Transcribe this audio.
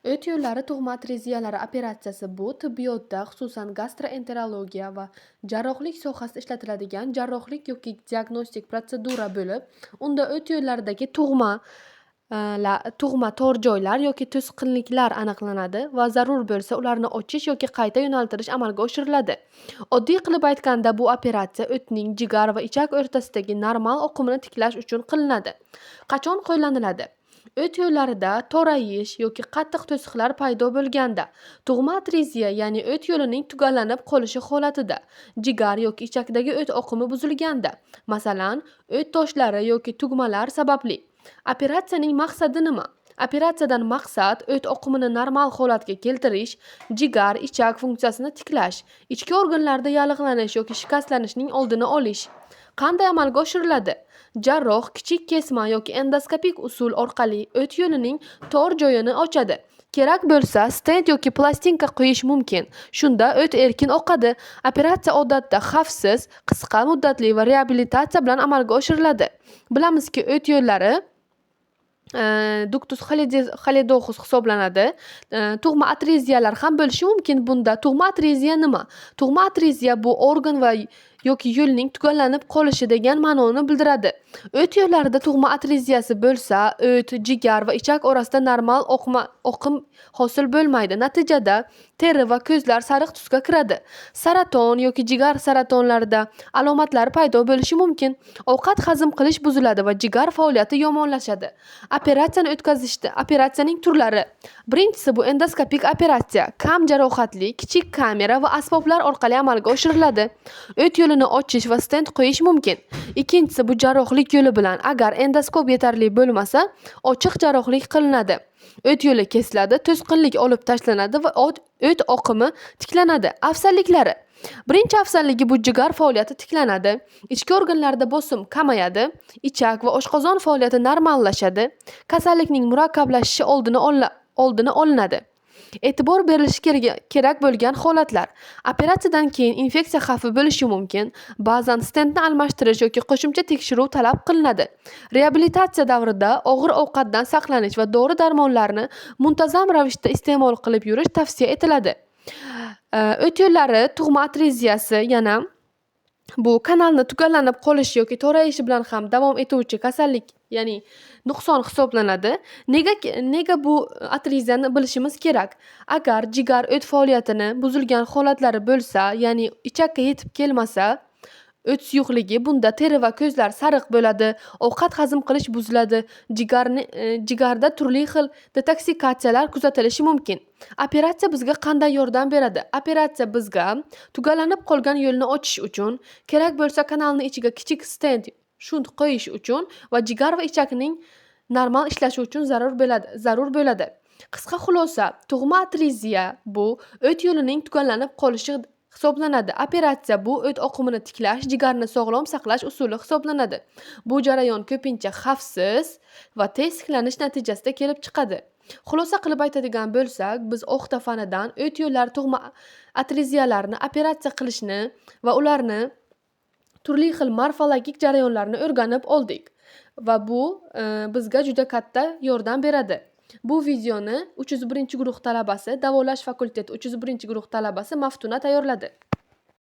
O't yo'llari tug'ma atreziyalari operatsiyasi bu tibbiyotda, xususan gastroenterologiya va jarrohlik sohasida ishlatiladigan jarrohlik yoki diagnostik protsedura bo'lib, unda o't yo'llaridagi tug'ma tor joylar yoki to'sqinliklar aniqlanadi va zarur bo'lsa ularni ochish yoki qayta yo'naltirish amalga oshiriladi. Oddiy qilib aytganda, bu operatsiya o'tning jigar va ichak o'rtasidagi normal oqimini tiklash uchun qilinadi. Qachon qo'llaniladi? O't yo'llarida to'rayish yoki qattiq to'siqlar paydo bo'lganda, tug'ma atreziya, ya'ni o't yo'lining tugallanib qolishi holatida, jigar yoki ichakdagi o't oqimi buzilganda, masalan, o't toshlari yoki tugmalar sababli. Operatsiyaning maqsadi nima? Operatsiyadan maqsad o't oqimini normal holatga keltirish, jigar, ichak funksiyasini tiklash, ichki organlarda yallig'lanish yoki shikastlanishning oldini olish. Qanday amalga oshiriladi? Jarroh kichik kesma yoki endoskopik usul orqali o't yo'lining tor joyini ochadi. Kerak bo'lsa, stent yoki plastinka qo'yish mumkin. Shunda o't erkin oqadi. Operatsiya odatda xavfsiz, qisqa muddatli va reabilitatsiya bilan amalga oshiriladi. Bilamizki, o't yo'llari ductus halidoxus hisoblanadi. Tug'ma atreziyalar ham bo'lishi mumkin bunda. Tug'ma atreziya nima? Tug'ma atreziya bu organ va yoki yo'lning tugallanib qolishi degan ma'noni bildiradi. O't yo'llarida tug'ma atreziyasi bo'lsa, o't, jigar va ichak orasida normal oqim hosil bo'lmaydi. Natijada teri va ko'zlar sariq tusga kiradi. Saraton yoki jigar saratonlarida alomatlar paydo bo'lishi mumkin. Ovqat hazm qilish buziladi va jigar faoliyati yomonlashadi. Operatsiyaning turlari. Birinchisi bu endoskopik operatsiya. Kam jarohatli, kichik kamera va asboblar orqali amalga oshiriladi. O't yo'lini ochish va stent qo'yish mumkin. Ikkinchisi bu jarrohlik yo'li bilan. Agar endoskop yetarli bo'lmasa, ochiq jarrohlik qilinadi. O't yo'li kesiladi, to'sqinlik olib tashlanadi va o't oqimi tiklanadi. Afzalliklari. Birinchi afzalligi bu jigar faoliyati tiklanadi, ichki organlarda bosim kamayadi, ichak va oshqozon faoliyati normallashadi, kasallikning murakkablashishi oldini olinadi. E'tibor berilishi kerak bo'lgan holatlar. Operatsiyadan keyin infeksiya xavfi bo'lishi mumkin. Ba'zan stentni almashtirish yoki qo'shimcha tekshiruv talab qilinadi. Reabilitatsiya davrida og'ir ovqatdan saqlanish va dori-darmonlarni muntazam ravishda iste'mol qilib yurish tavsiya etiladi. O't yo'llari tug'ma atreziyasi yana bu kanalni tugallanib qolishi yoki to'rayishi bilan ham davom etuvchi kasallik, ya'ni nuqson hisoblanadi. Nega bu atreziyani bilishimiz kerak? Agar jigar o't faoliyatini buzilgan holatlari bo'lsa, ya'ni ichakka yetib kelmasa, o't suyuqligi, bunda teri va ko'zlar sariq bo'ladi, ovqat hazm qilish buziladi, jigarda turli xil detoksikatsiyalar kuzatilishi mumkin. Operatsiya bizga qanday yordam beradi? Operatsiya bizga tugallanib qolgan yo'lni ochish uchun, kerak bo'lsa kanalning ichiga kichik stent, shunt qo'yish uchun va jigar va ichakning normal ishlashi uchun zarur bo'ladi. Qisqa xulosa, tug'ma atreziya bu o't yo'lining tugallanib qolishi hisoblanadi. Operatsiya bu o't oqimini tiklash, jigarni sog'lom saqlash usuli hisoblanadi. Bu jarayon ko'pincha xavfsiz va tez tiklanish natijasida kelib chiqadi. Xulosa qilib aytadigan bo'lsak, biz o'qta fanidan o't yo'llari tug'ma atreziyalarini operatsiya qilishni va ularni turli xil morfologik jarayonlarni o'rganib oldik va bu bizga juda katta yordam beradi. Bu videoni 301-guruh talabasi, davolash fakulteti 301-guruh talabasi Maftuna tayyorladi.